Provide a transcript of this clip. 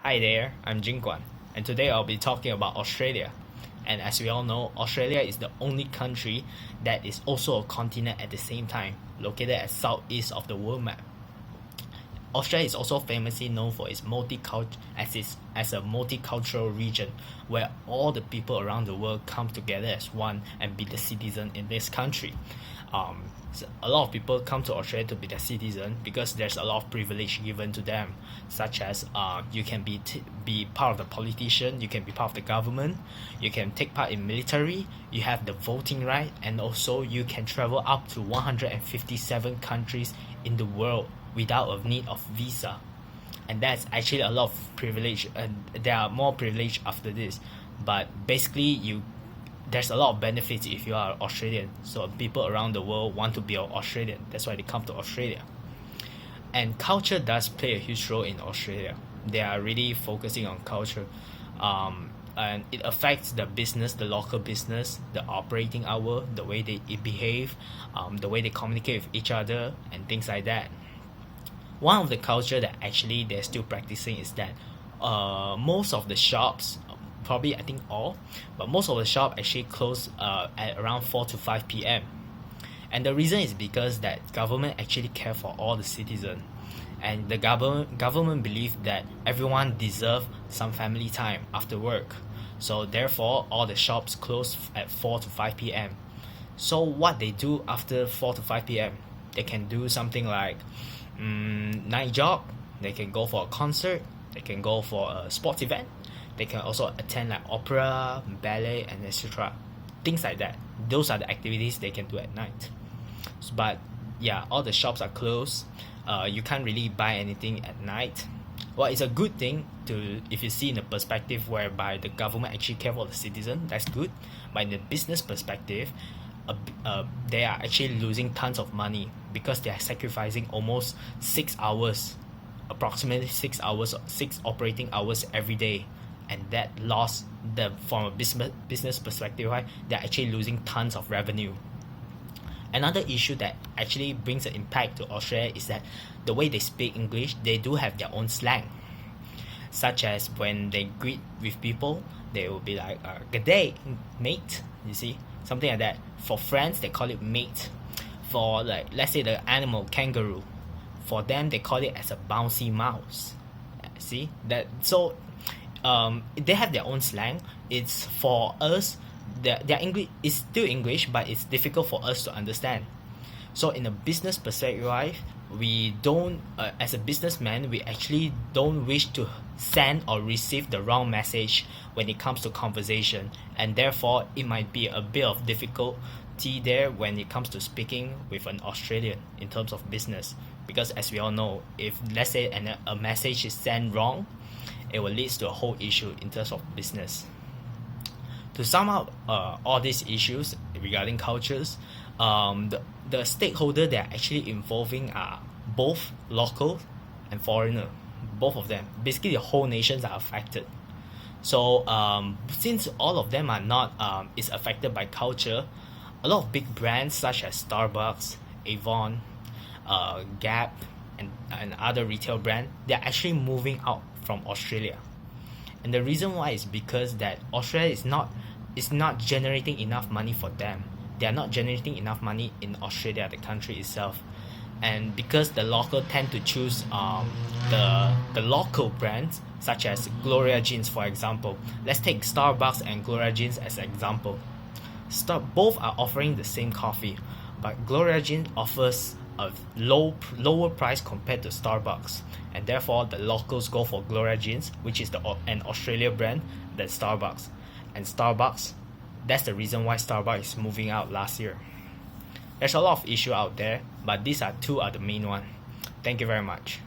Hi there, I'm Jin Quan, and today I'll be talking about Australia. And as we all know, Australia is the only country that is also a continent at the same time, located at southeast of the world map. Australia is also famously known for its as a multicultural region where all the people around the world come together as one and be the citizen in this country. So a lot of people come to Australia to be the citizen because there's a lot of privilege given to them, such as you can be part of the politician, you can be part of the government, you can take part in military, you have the voting right, and also you can travel up to 157 countries in the world without a need of visa. And that's actually a lot of privilege, and there are more privilege after this, but basically there's a lot of benefits if you are Australian. So people around the world want to be an Australian. That's why they come to Australia. And culture does play a huge role in Australia. They are really focusing on culture. And it affects the business, the local business, the operating hour, the way they behave, the way they communicate with each other, and things like that. One of the culture that actually they're still practicing is that most of the shops, probably I think all, but most of the shop actually close at around 4 to 5 p.m. And the reason is because that government actually care for all the citizens, and the government believe that everyone deserve some family time after work. So therefore all the shops close at 4 to 5 p.m. So what they do after 4 to 5 p.m, they can do something like night job, they can go for a concert, they can go for a sports event, they can also attend like opera, ballet, and etc. Things like that. Those are the activities they can do at night. But yeah, all the shops are closed. You can't really buy anything at night. Well, it's a good thing to if you see in the perspective whereby the government actually care for the citizen. That's good. But in the business perspective, they are actually losing tons of money because they are sacrificing almost 6 hours, approximately 6 hours, 6 operating hours every day. And that loss, from a business perspective, right, they're actually losing tons of revenue. Another issue that actually brings an impact to Australia is that the way they speak English, they do have their own slang. Such as when they greet with people, they will be like, good day, mate, you see, something like that. For friends, they call it mate. For like, let's say the animal, kangaroo, for them, they call it as a bouncy mouse. See, that, so they have their own slang. It's for us, their English is still English, but it's difficult for us to understand. So in a business perspective, we don't, as a businessman, we actually don't wish to send or receive the wrong message when it comes to conversation, and therefore it might be a bit of difficulty there when it comes to speaking with an Australian in terms of business. Because as we all know, if let's say a message is sent wrong, it will lead to a whole issue in terms of business. To sum up all these issues regarding cultures, the stakeholder that are actually involving are both local and foreigner, both of them. Basically, the whole nations are affected. So since all of them are not is affected by culture, a lot of big brands such as Starbucks, Avon, Gap, and other retail brands, they're actually moving out from Australia. And the reason why is because that Australia is not generating enough money for them. They are not generating enough money in Australia, the country itself. And because the local tend to choose the local brands such as Gloria Jeans, for example. Let's take Starbucks and Gloria Jeans as an example. Both are offering the same coffee, but Gloria Jeans offers a lower price compared to Starbucks, and therefore the locals go for Gloria Jeans, which is an Australia brand, than Starbucks. And Starbucks, that's the reason why Starbucks is moving out last year. There's a lot of issue out there, but these are two are the main one. Thank you very much.